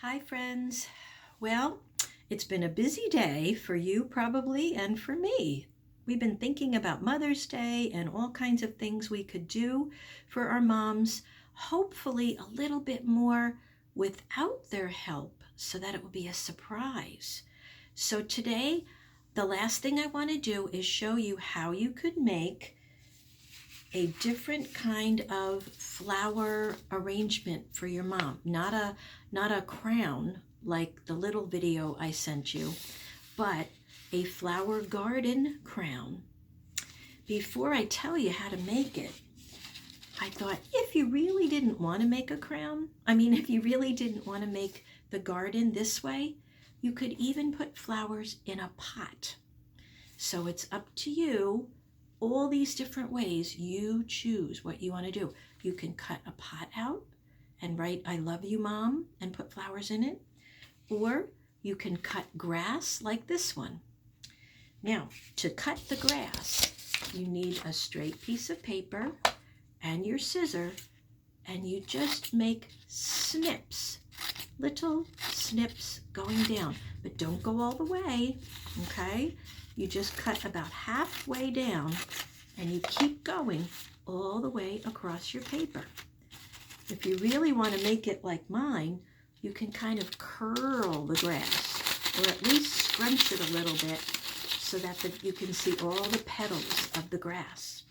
Hi, friends. Well, it's been a busy day for you probably and for me. We've been thinking about Mother's Day and all kinds of things we could do for our moms, hopefully a little bit more without their help so that it will be a surprise. So today, the last thing I want to do is show you how you could make a different kind of flower arrangement for your mom. Not a crown like the little video I sent you, but a flower garden crown. Before I tell you how to make it, I thought if you really didn't want to make a crown, if you really didn't want to make the garden this way, you could even put flowers in a pot. So it's up to you. All these different ways, you choose what you want to do. You can cut a pot out and write I love you, Mom, and put flowers in it. Or you can cut grass like this one. Now, to cut the grass, you need a straight piece of paper and your scissor, and you just make snips, little snips going down, but don't go all the way, okay? You just cut about halfway down and you keep going all the way across your paper. If you really want to make it like mine, you can kind of curl the grass, or at least scrunch it a little bit so that you can see all the petals of the grass.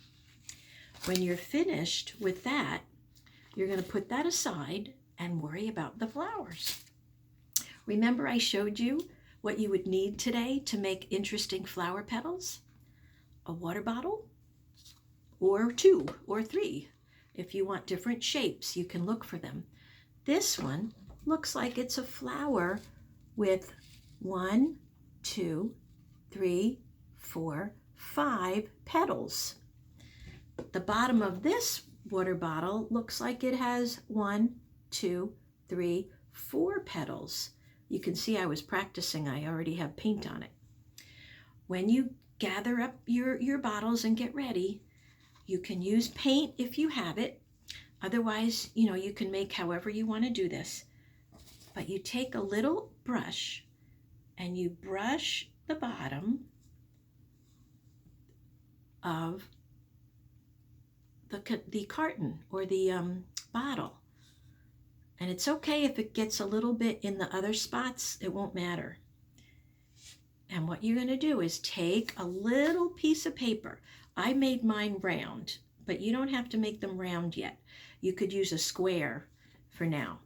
When you're finished with that, you're going to put that aside and worry about the flowers. Remember I showed you what you would need today to make interesting flower petals? A water bottle, or 2 or 3. If you want different shapes, you can look for them. This one looks like it's a flower with 1, 2, 3, 4, 5 petals. The bottom of this water bottle looks like it has 1, 2, 3, 4 petals. You can see I was practicing. I already have paint on it. When you gather up your bottles and get ready, you can use paint if you have it. Otherwise, you can make however you want to do this. But you take a little brush and you brush the bottom of the carton or the bottle. And it's okay if it gets a little bit in the other spots, it won't matter. And what you're going to do is take a little piece of paper. I made mine round, but you don't have to make them round yet. You could use a square for now.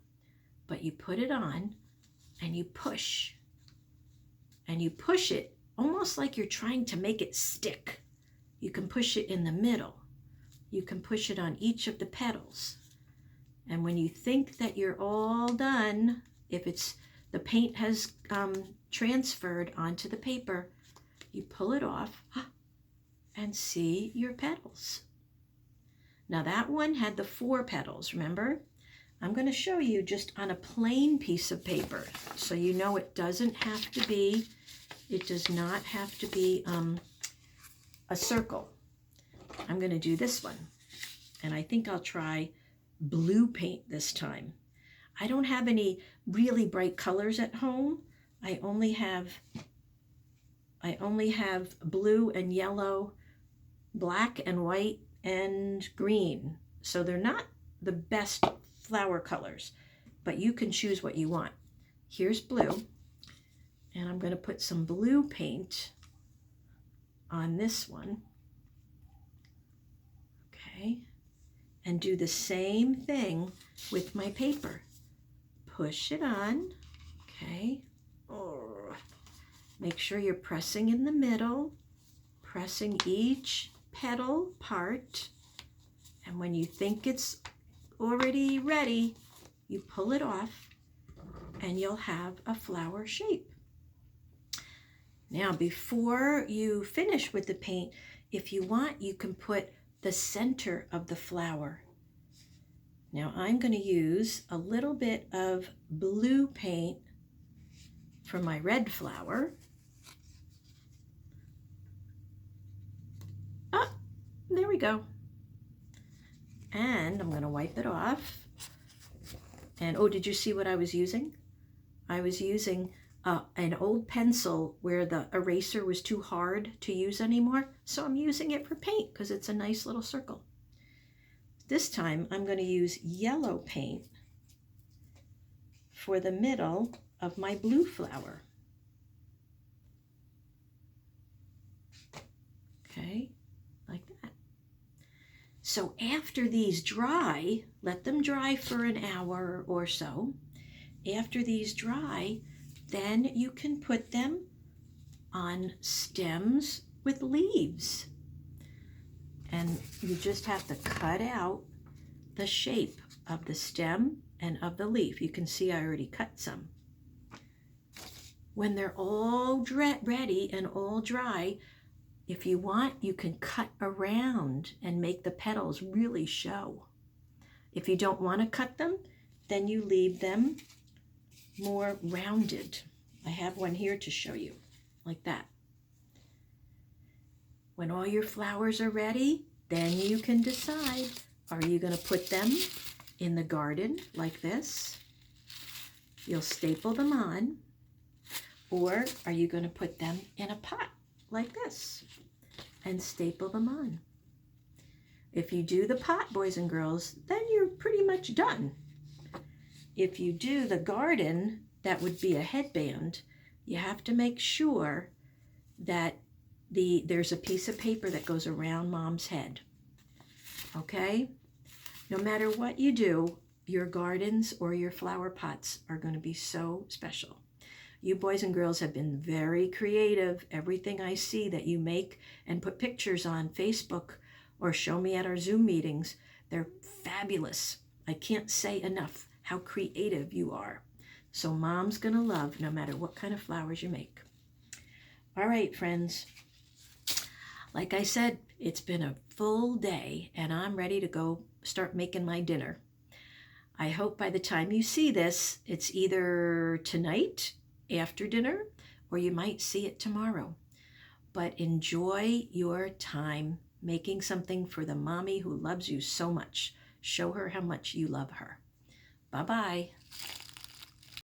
But you put it on and you push. And you push it almost like you're trying to make it stick. You can push it in the middle. You can push it on each of the petals. And when you think that you're all done, if the paint has transferred onto the paper, you pull it off and see your petals. Now that one had the 4 petals, remember? I'm going to show you just on a plain piece of paper so you know it does not have to be a circle. I'm going to do this one, and I think I'll try blue paint this time. I don't have any really bright colors at home. I only have blue and yellow, black and white and green. So they're not the best flower colors, but you can choose what you want. Here's blue, and I'm going to put some blue paint on this one. Okay. And do the same thing with my paper. Push it on, okay? Make sure you're pressing in the middle, pressing each petal part, and when you think it's already ready, you pull it off and you'll have a flower shape. Now, before you finish with the paint, if you want, you can put the center of the flower. Now I'm going to use a little bit of blue paint for my red flower. There we go. And I'm going to wipe it off. And oh, did you see what I was using? I was using an old pencil where the eraser was too hard to use anymore, so I'm using it for paint because it's a nice little circle. This time I'm going to use yellow paint for the middle of my blue flower. Okay, like that. So after these dry, let them dry for an hour or so. After these dry, then you can put them on stems with leaves. And you just have to cut out the shape of the stem and of the leaf. You can see I already cut some. When they're all ready and all dry, if you want, you can cut around and make the petals really show. If you don't want to cut them, then you leave them more rounded. I have one here to show you, like that. When all your flowers are ready, then you can decide, are you going to put them in the garden like this? You'll staple them on. Or are you going to put them in a pot like this and staple them on? If you do the pot, boys and girls, then you're pretty much done. If you do the garden, that would be a headband. You have to make sure that there's a piece of paper that goes around Mom's head. Okay? No matter what you do, your gardens or your flower pots are going to be so special. You boys and girls have been very creative. Everything I see that you make and put pictures on Facebook or show me at our Zoom meetings, they're fabulous. I can't say enough how creative you are. So Mom's gonna love no matter what kind of flowers you make. All right, friends. Like I said, it's been a full day and I'm ready to go start making my dinner. I hope by the time you see this, it's either tonight after dinner, or you might see it tomorrow. But enjoy your time making something for the mommy who loves you so much. Show her how much you love her. Bye-bye.